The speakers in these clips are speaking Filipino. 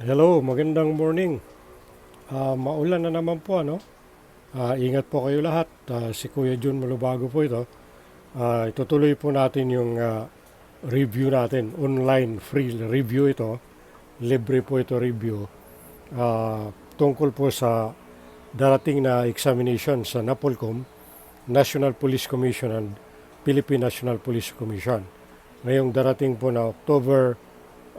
Hello, magandang morning. Maulan na naman po, ano? Ingat po kayo lahat. Si Kuya Jun Malubago po ito. Itutuloy po natin yung review natin. Online free review ito. Libre po ito review. Tungkol po sa darating na examination sa NAPOLCOM, National Police Commission and Philippine National Police Commission. Ngayong darating po na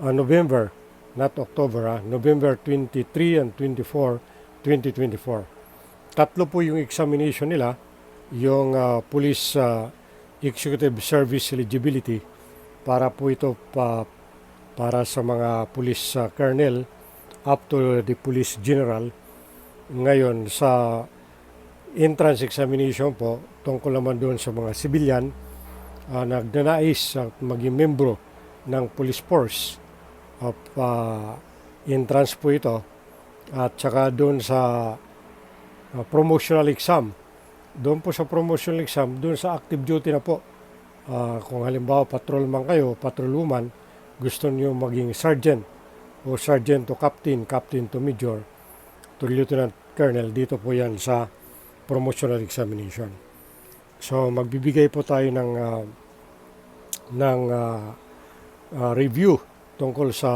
November, not October, November 23 and 24, 2024. Tatlo po yung examination nila, yung Police Executive Service Eligibility para po ito para sa mga police colonel up to the police general. Ngayon sa entrance examination po, tungkol naman doon sa mga civilian nagnanais at maging membro ng police force of entrance po ito, at saka doon sa promotional exam. Doon po sa promotional exam, doon sa active duty na po. Kung halimbawa patrolman kayo, patrolwoman, gusto niyo maging sergeant o sergeant to captain, captain to major, to lieutenant colonel, dito po yan sa promotional examination. So magbibigay po tayo ng review tungkol sa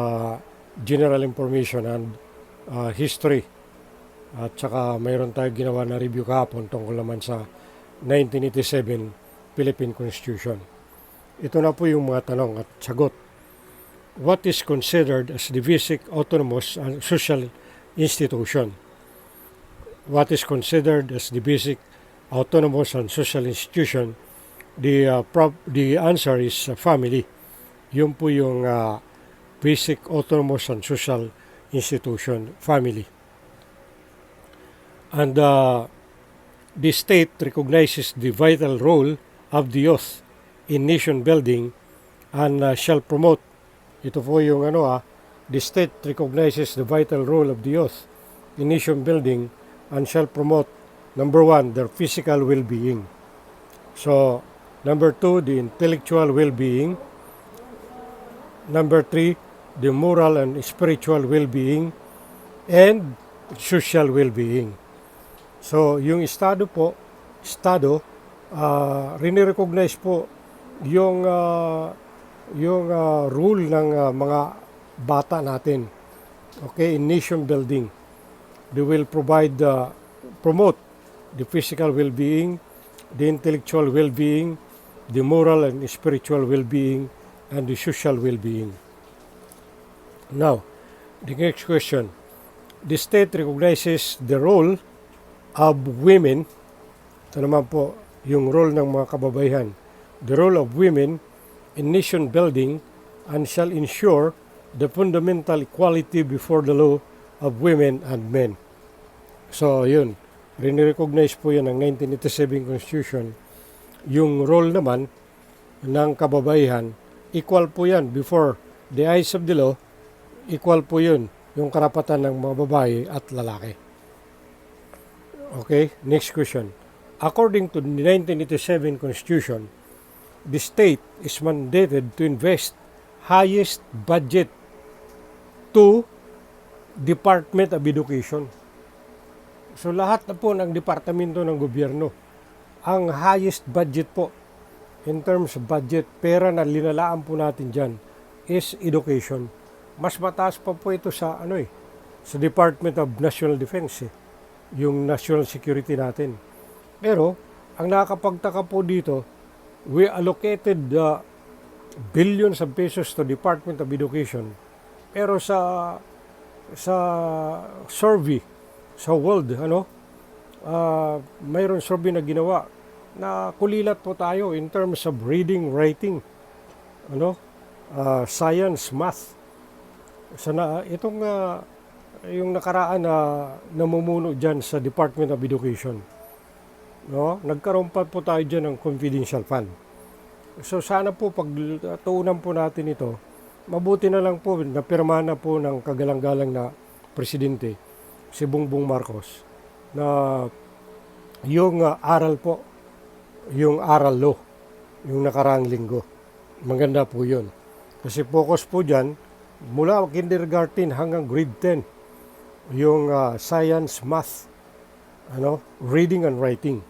general information and history. At saka mayroon tayo ginawa na review kahapon tungkol naman sa 1987 Philippine Constitution. Ito na po yung mga tanong at sagot. What is considered as the basic autonomous and social institution? What is considered as the basic autonomous and social institution? The answer is family. Yun po yung basic autonomous and social institution, family. And the state recognizes the vital role of the youth in nation building and shall promote. Ito po yung the state recognizes the vital role of the youth in nation building and shall promote, number 1, their physical well-being. So, number 2, the intellectual well-being. Number 3, the moral and spiritual well-being and social well-being. So, yung estado, rini-recognize po yung rule ng mga bata natin. Okay, in nation building. They will promote the physical well-being, the intellectual well-being, the moral and spiritual well-being, and the social well-being. Now, the next question. The state recognizes the role of women. Ito naman po yung role ng mga kababaihan. The role of women in nation building and shall ensure the fundamental equality before the law of women and men. So, yun. Rini-recognize po yan ng 1987 Constitution. Yung role naman ng kababaihan, equal po yan before the eyes of the law. Equal po yun, yung karapatan ng mga babae at lalaki. Okay, next question. According to the 1987 Constitution, the state is mandated to invest highest budget to Department of Education. So lahat na po ng departamento ng gobyerno, ang highest budget po in terms of budget, pera na linalaan po natin dyan is education. Mas mataas pa po ito sa sa Department of National Defense, yung national security natin. Pero ang nakakapagtaka po dito, we allocated billions of pesos to Department of Education. Pero sa survey sa world, mayroon survey na ginawa na kulilat po tayo in terms of reading, writing, science, math. Itong yung nakaraan na namumuno dyan sa Department of Education, nagkaroon pa po tayo dyan ng confidential fund. So sana po pagtuunan po natin ito, mabuti na lang po na pirma na po ng kagalang-galang na presidente, si Bongbong Marcos, na yung aral po, yung aral law, yung nakaraang linggo. Maganda po yun. Kasi focus po dyan mula kindergarten hanggang grade 10, yung science, math, reading and writing.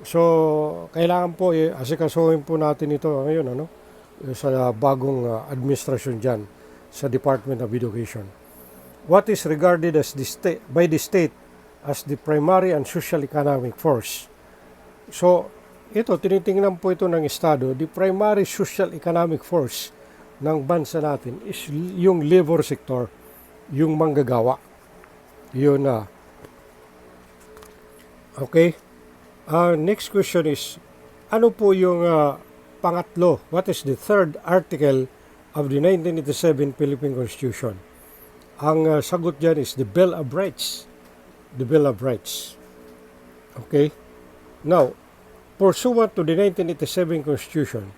So, kailangan po asikasuhin po natin ito ngayon, sa bagong administrasyon dyan sa Department of Education. What is regarded as by the state as the primary and social economic force. So, ito, tinitingnan po ito ng Estado, the primary social economic force ng bansa natin is yung labor sector, yung manggagawa. Yun na. Okay? Next question is, ano po yung pangatlo? What is the third article of the 1987 Philippine Constitution? Ang sagot dyan is the Bill of Rights. The Bill of Rights. Okay? Now, pursuant to the 1987 Constitution,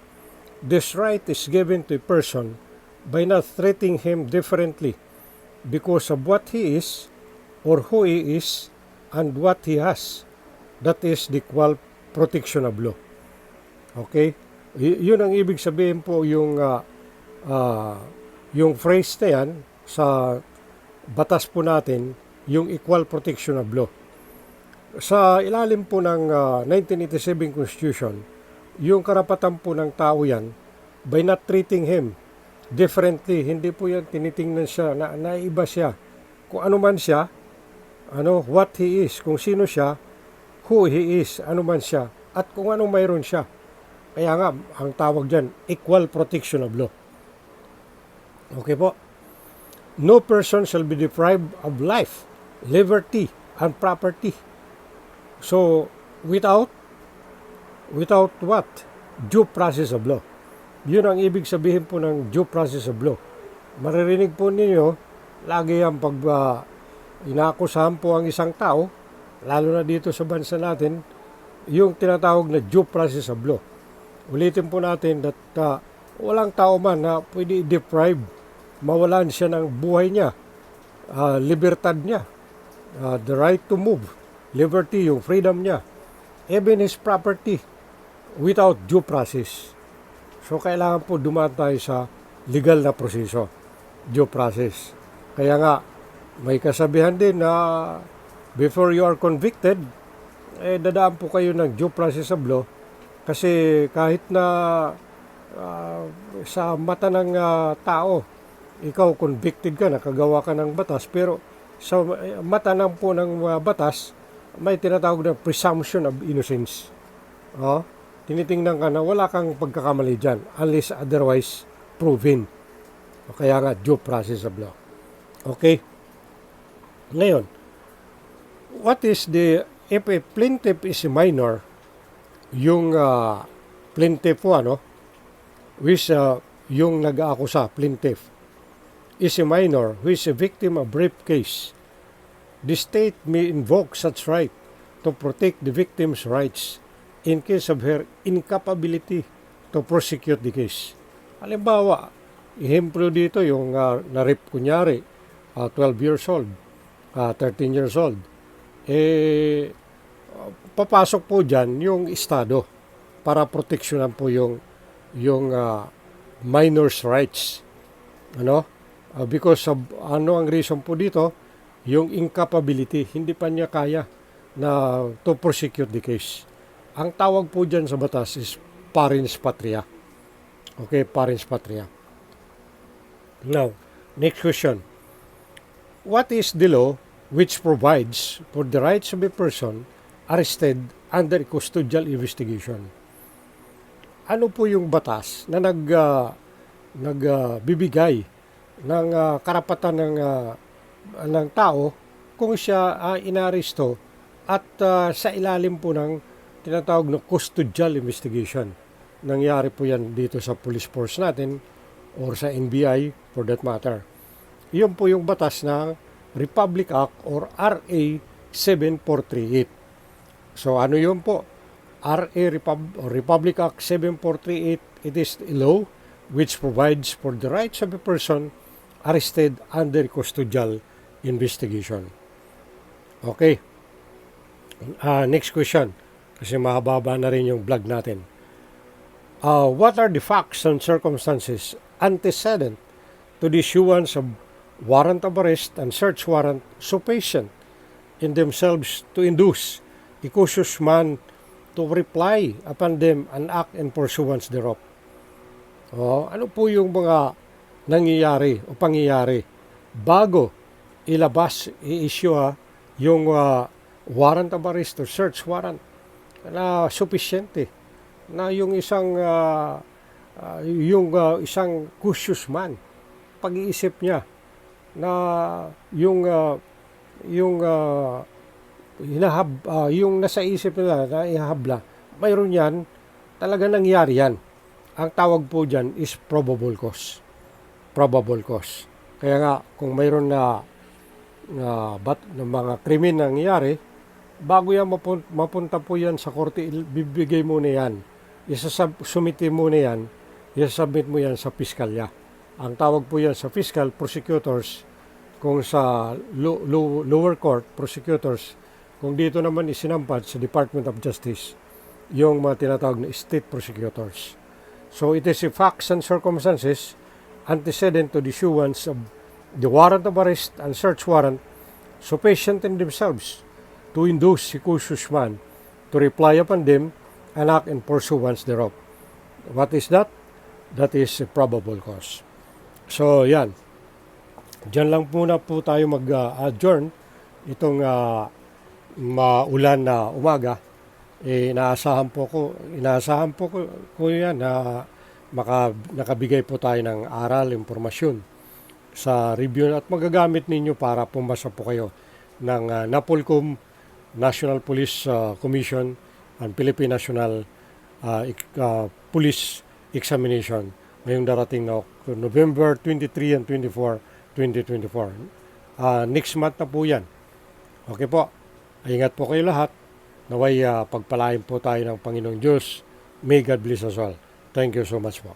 this right is given to a person by not treating him differently because of what he is or who he is and what he has. That is the equal protection of law. Okay? Yun ang ibig sabihin po yung phrase na yan sa batas po natin, yung equal protection of law. Sa ilalim po ng 1987 Constitution, yung karapatan po ng tao yan, by not treating him differently, hindi po yan tinitingnan siya, na naiba siya. Kung ano man siya, what he is, kung sino siya, who he is, ano man siya, at kung ano mayroon siya. Kaya nga, ang tawag dyan, equal protection of law. Okay po? No person shall be deprived of life, liberty, and property. So, without what? Due process of law. Yun ang ibig sabihin po ng due process of law. Maririnig po ninyo, lagi yan pag inaakusahan po ang isang tao, lalo na dito sa bansa natin, yung tinatawag na due process of law. Ulitin po natin that walang tao man na pwede i-deprive, mawalan siya ng buhay niya, libertad niya, the right to move, liberty, yung freedom niya, even his property, without due process. So, kailangan po dumaan tayo sa legal na proseso, due process. Kaya nga, may kasabihan din na before you are convicted, dadaan po kayo ng due process of law kasi kahit na sa mata ng tao, ikaw convicted ka, nakagawa ka ng batas, pero sa mata ng po ng batas, may tinatawag na presumption of innocence. Tinitingnan ka na wala kang pagkakamali dyan unless otherwise proven. Kaya nga, due process of law. Okay? Ngayon, what is if a plaintiff is a minor, yung plaintiff po, which yung nag-aakusa, plaintiff, is a minor who is a victim of rape case, the state may invoke such right to protect the victim's rights in case of her incapability to prosecute the case. Halimbawa, ihemplo dito yung na-rape kunyari, 12 years old, 13 years old, papasok po dyan yung Estado para proteksyonan po yung minor's rights. Because of, ang reason po dito, yung incapability, hindi pa niya kaya na to prosecute the case. Ang tawag po dyan sa batas is parens patria. Okay, parens patria. Now, next question. What is the law which provides for the rights of a person arrested under custodial investigation? Ano po yung batas na nagbibigay ng karapatan ng tao kung siya inaresto at sa ilalim po ng tinatawag na custodial investigation? Nangyari po yan dito sa police force natin or sa NBI for that matter. Yun po yung batas ng Republic Act or RA 7438. So ano yun po? Republic Act 7438, it is a law which provides for the rights of a person arrested under custodial investigation. Okay. Next question. Kasi mahaba na rin yung vlog natin. What are the facts and circumstances antecedent to the issuance of warrant of arrest and search warrant sufficient in themselves to induce a cautious man to reply upon them and act in pursuance thereof. Ano po yung mga nangyayari o pangyayari bago ilabas, i-issue yung warrant of arrest or search warrant na sufficiente, na yung isang isang cautious man, pag-iisip niya na yung yung nasa isip nila na ihahabla, mayroon yan, talaga nangyari yan. Ang tawag po dyan is probable cause. Probable cause. Kaya nga, kung mayroon na mga krimen nangyayari, bago yan mapunta po yan sa korte, bibigay muna yan. Isasubmit muna yan, isasubmit mo yan sa piskalya. Ang tawag po yan sa fiscal prosecutors, kung sa lower court prosecutors, kung dito naman isinampad sa Department of Justice, yung mga tinatawag na state prosecutors. So it is a facts and circumstances antecedent to the issuance of the warrant of arrest and search warrant sufficient in themselves to induce a cautious man to reply upon them and act in pursuance thereof. What is that? That is a probable cause. So yan. Diyan lang muna po tayo mag-adjourn itong maulan na umaga. Inaasahan po ko yan na nakabigay po tayo ng aral, impormasyon sa review at magagamit ninyo para pumasa po kayo ng NAPOLCOM, National Police Commission and Philippine National Police Examination ngayong darating na November 23 and 24, 2024. Next month na po yan. Okay po. Ingat po kayo lahat. Naway pagpalain po tayo ng Panginoong Diyos. May God bless us all. Thank you so much po.